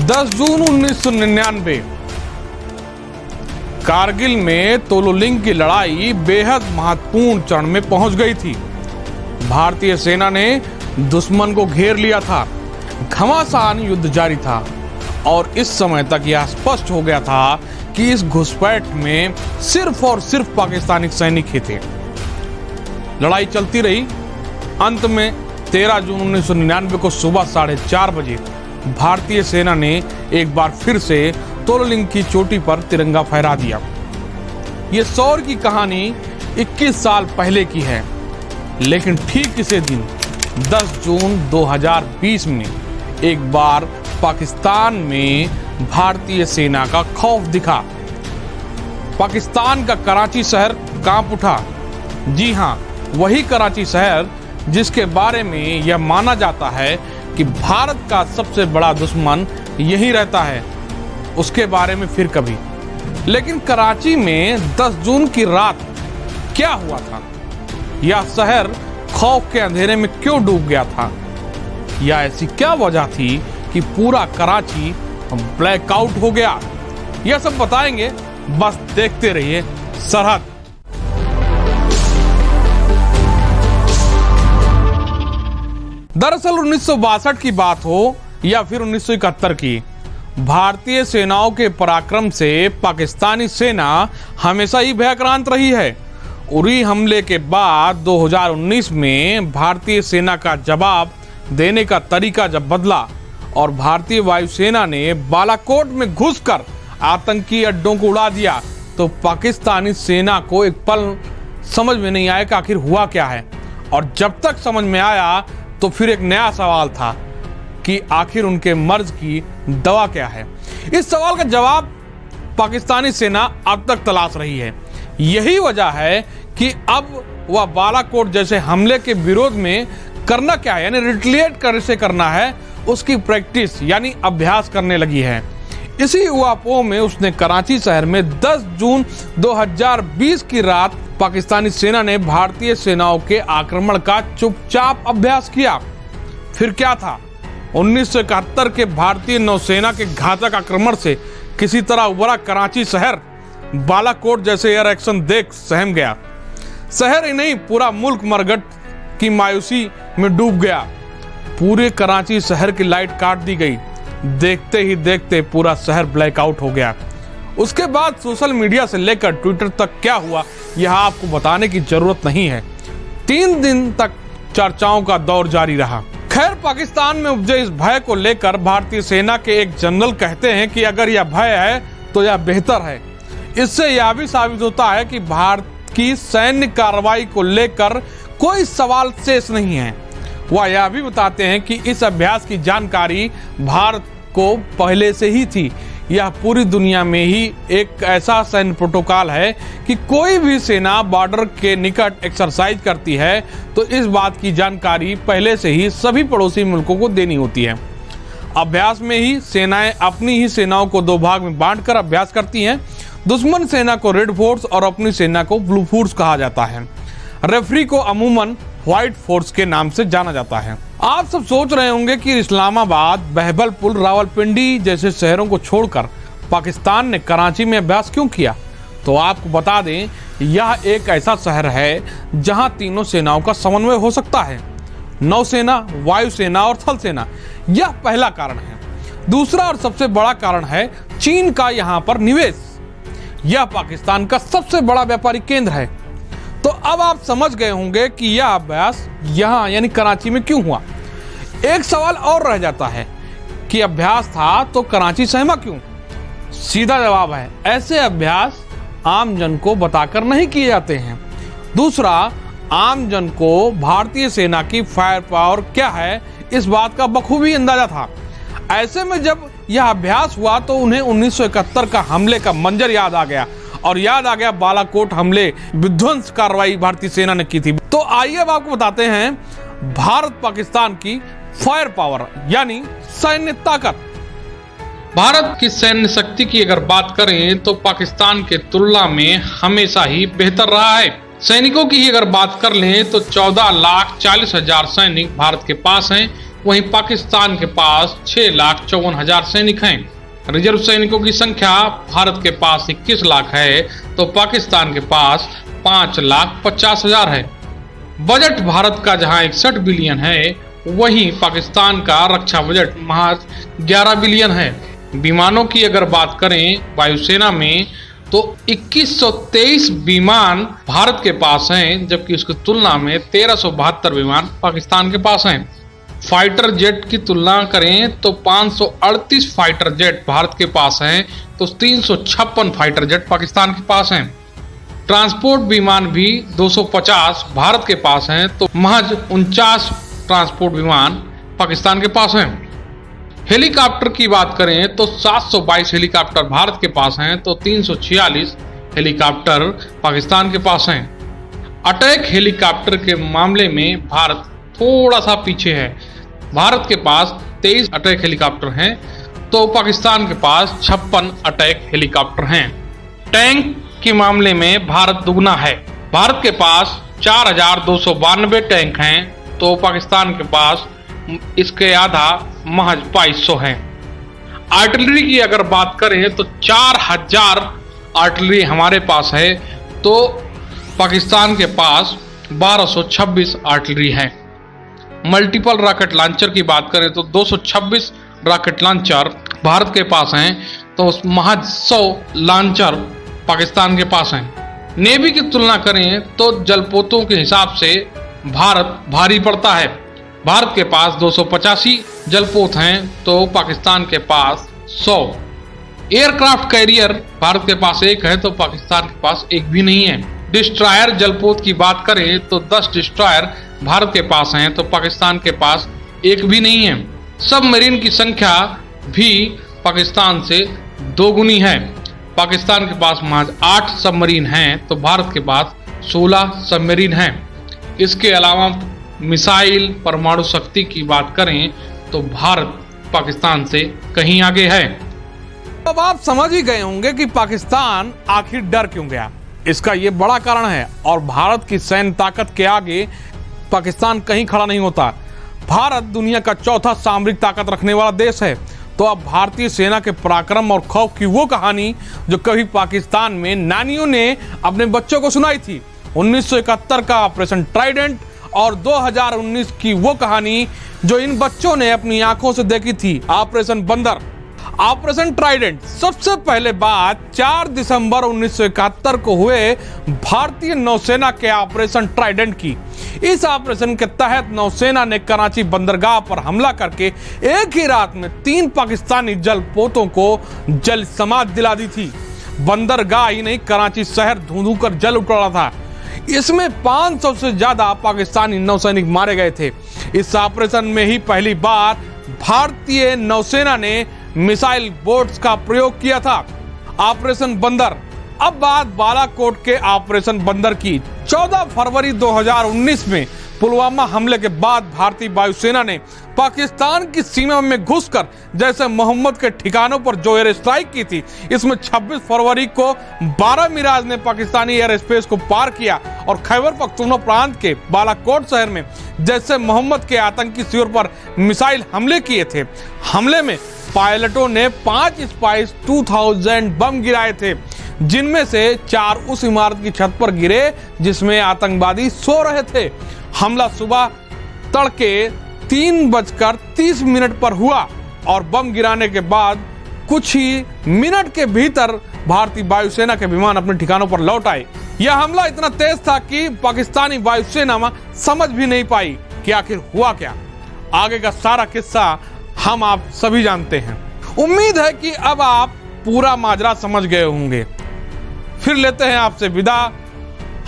10 जून 1999 कारगिल में तोलोलिंग की लड़ाई बेहद महत्वपूर्ण चरण में पहुंच गई थी। भारतीय सेना ने दुश्मन को घेर लिया था। घमासान युद्ध जारी था और इस समय तक यह स्पष्ट हो गया था कि इस घुसपैठ में सिर्फ और सिर्फ पाकिस्तानी सैनिक ही थे। लड़ाई चलती रही। अंत में 13 जून 1999 को सुबह 4:30 बजे भारतीय सेना ने एक बार फिर से तोलोलिंग की चोटी पर तिरंगा फहरा दिया। ये शौर्य की कहानी 21 साल पहले की है, लेकिन ठीक इसी दिन 10 जून 2020 में एक बार पाकिस्तान में भारतीय सेना का खौफ दिखा। पाकिस्तान का कराची शहर कांप उठा। जी हां, वही कराची शहर जिसके बारे में यह माना जाता है कि भारत का सबसे बड़ा दुश्मन यही रहता है, उसके बारे में फिर कभी। लेकिन कराची में 10 जून की रात क्या हुआ था? यह शहर खौफ के अंधेरे में क्यों डूब गया था? या ऐसी क्या वजह थी कि पूरा कराची ब्लैकआउट हो गया? यह सब बताएंगे, बस देखते रहिए सरहद। दरअसल 1962 की बात हो या फिर 1971 की, भारतीय सेनाओं के पराक्रम से पाकिस्तानी सेना हमेशा ही भयक्रांत रही है। उरी हमले के बाद 2019 में भारतीय सेना का जवाब देने का तरीका जब बदला और भारतीय वायुसेना ने बालाकोट में घुसकर आतंकी अड्डों को उड़ा दिया, तो पाकिस्तानी सेना को एक पल समझ में नहीं आया कि आखिर हुआ क्या है। और जब तक समझ में आया तो फिर एक नया सवाल था कि आखिर उनके मर्ज की दवा क्या है। इस सवाल का जवाब पाकिस्तानी सेना अब तक तलाश रही है। यही वजह है कि अब वह बालाकोट जैसे हमले के विरोध में करना क्या है, यानी रिटेलिएट कैसे करना है, उसकी प्रैक्टिस यानी अभ्यास करने लगी है। इसी उवापोह में उसने कराची शहर में 10 जून 2020 की रात पाकिस्तानी सेना ने भारतीय सेनाओं के आक्रमण का चुपचाप अभ्यास किया। फिर क्या था? 1971 के भारतीय नौसेना के घातक आक्रमण से किसी तरह उभरा कराची शहर बालाकोट जैसे एयर एक्शन देख सहम गया। शहर ही नहीं, पूरा मुल्क मरगट की मायूसी में डूब गया। पूरे कराची शहर की लाइट काट दी गई। देखते ही देखते पूरा शहर ब्लैकआउट हो गया। उसके बाद सोशल मीडिया से लेकर ट्विटर तक क्या हुआ, यह आपको बताने की जरूरत नहीं है। 3 दिन तक चर्चाओं का दौर जारी रहा। खैर, पाकिस्तान में उपजे इस भय को लेकर भारतीय सेना के एक जनरल कहते हैं कि अगर यह भय है तो यह बेहतर है। इससे यह भी साबित होता है कि भारत की सैन्य कार्रवाई को लेकर कोई सवाल शेष नहीं है। वह यह भी बताते हैं कि इस अभ्यास की जानकारी भारत को पहले से ही थी। यह पूरी दुनिया में ही एक ऐसा सैन्य प्रोटोकॉल है कि कोई भी सेना बॉर्डर के निकट एक्सरसाइज करती है तो इस बात की जानकारी पहले से ही सभी पड़ोसी मुल्कों को देनी होती है। अभ्यास में ही सेनाएं अपनी ही सेनाओं को 2 भाग में बांटकर अभ्यास करती हैं। दुश्मन सेना को रेड फोर्स और अपनी सेना को ब्लू फोर्स कहा जाता है। रेफरी को अमूमन व्हाइट फोर्स के नाम से जाना जाता है। आप सब सोच रहे होंगे कि इस्लामाबाद, बहबलपुर, रावलपिंडी जैसे शहरों को छोड़कर पाकिस्तान ने कराची में अभ्यास क्यों किया। तो आपको बता दें, यह एक ऐसा शहर है जहां तीनों सेनाओं का समन्वय हो सकता है, नौसेना, वायुसेना और थल सेना। यह पहला कारण है। दूसरा और सबसे बड़ा कारण है चीन का यहाँ पर निवेश। यह पाकिस्तान का सबसे बड़ा व्यापारिक केंद्र है। तो अब आप समझ गए होंगे कि यह अभ्यास यहाँ यानी कराची में क्यों हुआ। एक सवाल और रह जाता है कि अभ्यास था तो कराची सहमा क्यों? सीधा जवाब है, ऐसे अभ्यास आम जन को बताकर नहीं किए जाते हैं। दूसरा, आम जन को भारतीय सेना की फायर पावर क्या है इस बात का बखूबी अंदाजा था। ऐसे में जब यह अभ्यास हुआ तो उन्हें 1971 का हमले का मंजर याद आ गया और याद आ गया बालाकोट हमले, विध्वंस कार्रवाई भारतीय सेना ने की थी। तो आइए अब आपको बताते हैं भारत पाकिस्तान की फायर पावर यानी सैन्य ताकत। भारत की सैन्य शक्ति की अगर बात करें तो पाकिस्तान के तुलना में हमेशा ही बेहतर रहा है। सैनिकों की अगर बात कर लें तो 14,40,000 सैनिक भारत के पास हैं, वहीं पाकिस्तान के पास 6,54,000 सैनिक हैं। रिजर्व सैनिकों की संख्या भारत के पास 21 लाख है तो पाकिस्तान के पास 5,50,000 है। बजट भारत का जहां 61 बिलियन है, वहीं पाकिस्तान का रक्षा बजट महज 11 बिलियन है। विमानों की अगर बात करें वायुसेना में तो 2123 विमान भारत के पास हैं, जबकि उसकी तुलना में 1372 विमान पाकिस्तान के पास हैं। फाइटर जेट की तुलना करें तो 538 फाइटर जेट भारत के पास हैं तो 356 फाइटर जेट पाकिस्तान के पास हैं। ट्रांसपोर्ट विमान भी 250 भारत के पास हैं तो महज 49 ट्रांसपोर्ट विमान पाकिस्तान के पास हैं। हेलीकॉप्टर की बात करें तो 722 हेलीकॉप्टर भारत के पास हैं तो 346 हेलीकॉप्टर पाकिस्तान के पास हैं। अटैक हेलीकॉप्टर के मामले में भारत थोड़ा सा पीछे है। भारत के पास 23 अटैक हेलीकॉप्टर हैं तो पाकिस्तान के पास 56 अटैक हेलीकॉप्टर हैं। टैंक के मामले में भारत दुगना है। भारत के पास 4,292 टैंक हैं तो पाकिस्तान के पास इसके आधा महज 2200 हैं। आर्टिलरी की अगर बात करें तो 4,000 आर्टिलरी हमारे पास है तो पाकिस्तान के पास 1,226 आर्टिलरी है। मल्टीपल रॉकेट लॉन्चर की बात करें तो 226 रॉकेट लॉन्चर भारत के पास हैं तो महज 100 लॉन्चर पाकिस्तान के पास हैं। नेवी की तुलना करें तो जलपोतों के हिसाब से भारत भारी पड़ता है। भारत के पास 285 जलपोत हैं तो पाकिस्तान के पास 100। एयरक्राफ्ट कैरियर भारत के पास 1 है तो पाकिस्तान के पास 1 भी नहीं है। डिस्ट्रॉयर जलपोत की बात करें तो 10 डिस्ट्रॉयर भारत के पास हैं तो पाकिस्तान के पास 1 भी नहीं है। सबमरीन की संख्या भी पाकिस्तान से 2 गुनी है। पाकिस्तान के पास महज 8 सबमरीन हैं तो भारत के पास 16 सबमरीन हैं। इसके अलावा मिसाइल परमाणु शक्ति की बात करें तो भारत पाकिस्तान से कहीं आगे है। अब आप समझ ही गए होंगे कि पाकिस्तान आखिर डर क्यों गया। इसका ये बड़ा कारण है और भारत की सैन्य ताकत के आगे पाकिस्तान कहीं खड़ा नहीं होता। भारत दुनिया का चौथा सामरिक ताकत रखने वाला देश है। तो अब भारतीय सेना के पराक्रम और खौफ की वो कहानी जो कभी पाकिस्तान में नानियों ने अपने बच्चों को सुनाई थी, 1971 का ऑपरेशन ट्राइडेंट और 2019 की वो कहानी जो इन बच्चों ने अपनी आंखों से देखी थी, ऑपरेशन बंदर। ऑपरेशन ट्राइडेंट सबसे पहले बात 4 दिसंबर 1971 को हुए भारतीय नौसेना के ऑपरेशन ट्राइडेंट की। इस ऑपरेशन के तहत नौसेना ने कराची बंदरगाह पर हमला करके एक ही रात में 3 पाकिस्तानी जलपोतों को जल समाधि दिला दी थी। बंदरगाह ही नहीं, कराची शहर धुंधू कर जल उठ रहा था। इसमें 500 से ज्यादा पाकिस्तानी नौसैनिक मारे गए थे। इस ऑपरेशन में ही पहली बार भारतीय नौसेना ने मिसाइल बोट्स का प्रयोग किया था। ऑपरेशन बंदर। अब बात बालाकोट के ऑपरेशन बंदर की। 14 फरवरी 2019 में पुलवामा हमले के बाद भारतीय वायुसेना ने पाकिस्तान की सीमा में घुसकर जैसे मोहम्मद के ठिकानों पर जो एयर स्ट्राइक की थी, इसमें 26 फरवरी को 12 मिराज ने पाकिस्तानी एयर स्पेस को पार किया और खैबर पख्तूनख्वा प्रांत के बालाकोट शहर में जैसे मोहम्मद के आतंकी शिविर पर मिसाइल हमले किए थे। हमले में पायलटों ने 5 स्पाइस 2000 बम गिराए थे, जिनमें से 4 उस इमारत की छत पर गिरे जिसमें आतंकवादी सो रहे थे। हमला सुबह तड़के 3:30 पर हुआ और बम गिराने के बाद कुछ ही मिनट के भीतर भारतीय वायुसेना के विमान अपने ठिकानों पर लौट आए। यह हमला इतना तेज था कि पाकिस्तानी वायुसेना समझ भी नहीं पाई कि आखिर हुआ क्या। आगे का सारा किस्सा हम आप सभी जानते हैं। उम्मीद है कि अब आप पूरा माजरा समझ गए होंगे। फिर लेते हैं आपसे विदा।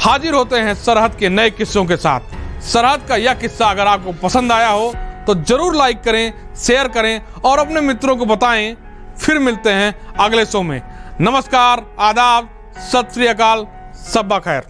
हाजिर होते हैं सरहद के नए किस्सों के साथ। सरहद का यह किस्सा अगर आपको पसंद आया हो तो जरूर लाइक करें, शेयर करें और अपने मित्रों को बताएं। फिर मिलते हैं अगले शो में। नमस्कार, आदाब, सत श्री अकाल, सब्बा खैर।